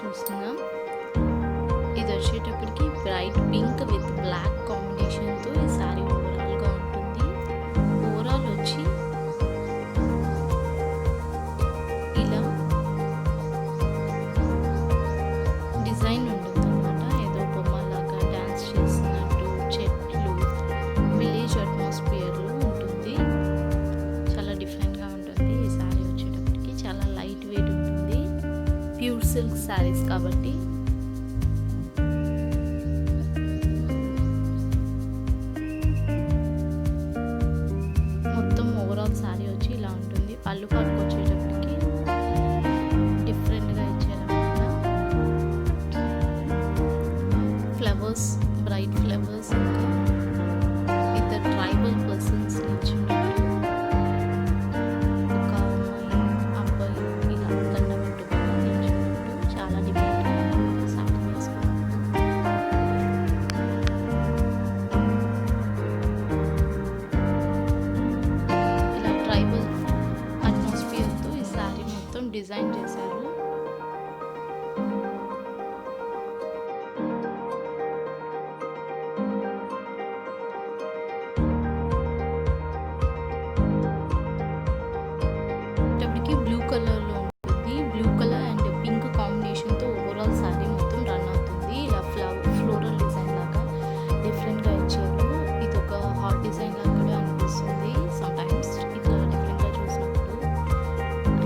చూస్తున్నాం. ఇది వచ్చేటప్పటికి బ్రైట్ పింక్ విత్ బ్లాక్ కాంబినేషన్తో ఈ శారీ ఓవరాల్గా ఉంటుంది. ఓవరాల్ వచ్చి ఇలా డిజైన్ ఉంటుందన్నమాట. ఏదో బొమ్మలాగా డ్యాన్స్ చేస్తున్నట్టు, చెట్లు, విలేజ్ అట్మాస్ఫియర్లో ఉంటుంది. చాలా డిఫరెంట్గా ఉంటుంది. ఈ శారీ వచ్చేటప్పటికి చాలా లైట్ వెయిట్ ఉంటుంది. ప్యూర్ సిల్క్ శారీస్ కాబట్టి శారీ వచ్చి ఇలా ఉంటుంది. పళ్ళు పాటుకు వచ్చేటప్పటికి డిఫరెంట్గా ఇచ్చారన్నమాట. ఫ్లవర్స్, బ్రైట్ ఫ్లవర్స్, ఇంకా ఇద్దరు ట్రైబల్ పర్సన్స్ నిల్చున్నారు. ఒక అబ్బాయి ఇలా దండ పెట్టుకుని నిల్చున్నట్టు చాలా డిఫరెంట్గా శారీ వేసుకున్నారు. ట్రైబల్ అట్మాస్ఫియర్తో ఈ శారీ మొత్తం డిజైన్ చేశారు. ఇప్పటికి బ్లూ కలర్లో ఉంటుంది. బ్లూ కలర్ అండ్ పింక్ కాంబినేషన్తో ఓవరాల్ శారీ మొత్తం రన్ అవుతుంది. ఇలా ఫ్లోరల్ డిజైన్ లాగా డిఫరెంట్గా ఇచ్చారు. ఇది ఒక హాట్ డిజైన్ లాగా కూడా అనిపిస్తుంది సమ్టైమ్స్ ఇట్లా డిఫరెంట్గా చూసినప్పుడు.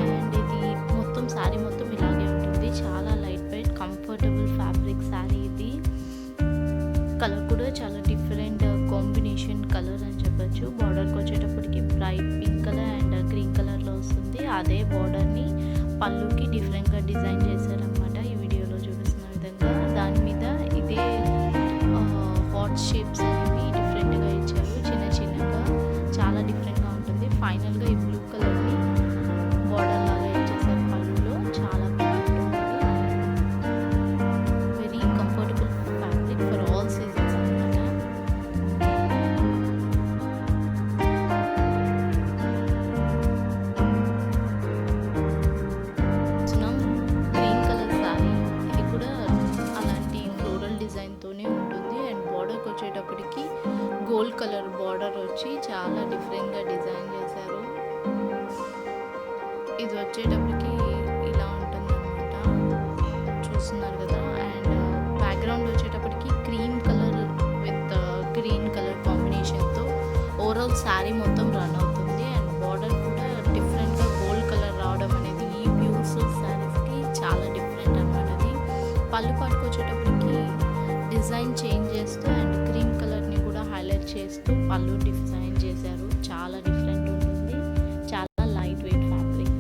అండ్ ఇది మొత్తం శారీ మొత్తం ఇలాగే ఉంటుంది. చాలా light weight comfortable fabric sari ఇది. కలర్ కూడా చాలా డిఫరెంట్ కాంబినేషన్ కలర్ అని చెప్పచ్చు. బార్డర్కి వచ్చేటప్పటికి bright pink colour and green కలర్లో వస్తుంది. అదే బార్డర్ని పళ్ళుకి డిఫరెంట్గా డిజైన్ చేశారనమాట. ఈ వీడియోలో చూపిస్తున్న విధంగా దాని మీద ఇదే హాట్ షేప్స్ అనేవి డిఫరెంట్గా ఇచ్చారు. చిన్న చిన్నగా చాలా డిఫరెంట్గా ఉంటుంది. ఫైనల్గా ఈ బ్లూ కలర్ని బార్డర్ లాగా ఇచ్చేసారు పళ్ళులో. చాలా బాగుంటుంది. Very comfortable fabric for all seasons అనమాట. Green colour sari. ఇది కూడా అలాంటి ఫ్లోరల్ డిజైన్తోనే ఉంటుంది. అండ్ బార్డర్కి వచ్చేటప్పటికి గోల్డ్ కలర్ బార్డర్ వచ్చి చాలా డిఫరెంట్గా డిజైన్ చేశారు. ఇది వచ్చేటప్పటికి ఇలా ఉంటుందన్నమాట. చూస్తున్నారు కదా. అండ్ బ్యాక్గ్రౌండ్ వచ్చేటప్పటికి cream colour with green colour కాంబినేషన్తో ఓవరాల్ శారీ మొత్తం రన్ అవుతుంది. అండ్ బార్డర్ కూడా డిఫరెంట్గా గోల్డ్ కలర్ రావడం అనేది ఈ ప్యూర్ సిల్క్ శారీస్కి చాలా డిఫరెంట్ అనమాట. అది పళ్ళు పాటుకు వచ్చేటప్పటికి డిజైన్ చేంజ్ చేస్తూ అండ్ క్రీమ్ కలర్ని కూడా హైలైట్ చేస్తూ పళ్ళు డిజైన్ చేశారు. చాలా డిఫరెంట్ ఉంటుంది. చాలా లైట్ వెయిట్ ఫ్యాబ్రిక్.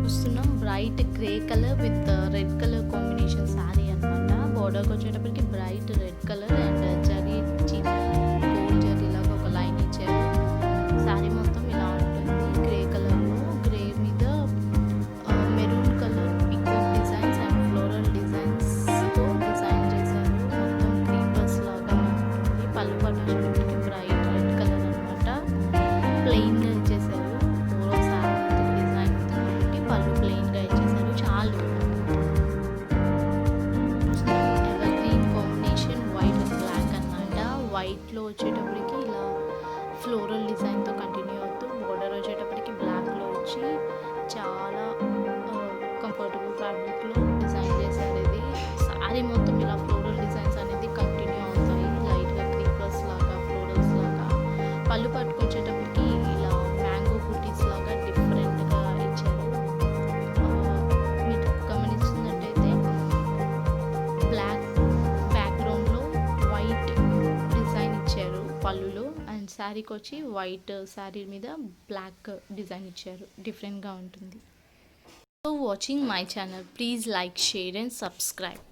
చూస్తున్నాం bright grey colour with red colour combination sari అనమాట. బార్డర్కి వచ్చేటప్పటికి bright red colour and zari gold zari లాగా ఒక లైన్ ఇచ్చారు. శారీ మొత్తం ఇలా ఉంటుంది. గ్రే కలర్లో, గ్రే మీద maroon colour peacock designs and floral డిజైన్స్తో డిజైన్ చేశారు. మొత్తం క్రీపర్స్ లాగా ఉంటుంది. పళ్ళు పాటు వచ్చేటప్పటికి బ్రైట్ రెడ్ కలర్ అనమాట. ప్లెయిన్గా ఇచ్చేసారు. ఓవరాల్ శారీ మొత్తం డిజైన్ ఉంది కాబట్టి పళ్ళు ప్లెయిన్గా ఇచ్చేసారు. చాలా evergreen combination white and black అన్నమాట. వైట్లో వచ్చేటప్పటికి ఇలా ఫ్లోరల్ డిజైన్తో కంటిన్యూ అవుతూ బార్డర్ వచ్చేటప్పటికి బ్లాక్లో వచ్చి చాలా కంఫర్టబుల్ ఫ్యాబ్రిక్లో డిజైన్ చేశారు. ఇది శారీ మొత్తం ఇలా ఫ్లోరల్ డిజైన్స్ అనేది కంటిన్యూ అవుతాయి. లైట్గా క్రీపర్స్ లాగా, ఫ్లోరల్స్ లాగా. పళ్ళు పట్టుకొచ్చేటప్పటికి ఇలా మ్యాంగో బుటీస్ లాగా డిఫరెంట్గా ఇచ్చారు. మీరు గమనిస్తున్నట్టయితే బ్లాక్ బ్యాక్గ్రౌండ్లో వైట్ డిజైన్ ఇచ్చారు పళ్ళులో. అండ్ శారీకి వచ్చి వైట్ శారీ మీద బ్లాక్ డిజైన్ ఇచ్చారు. డిఫరెంట్గా ఉంటుంది. So watching my channel, please like, share and subscribe.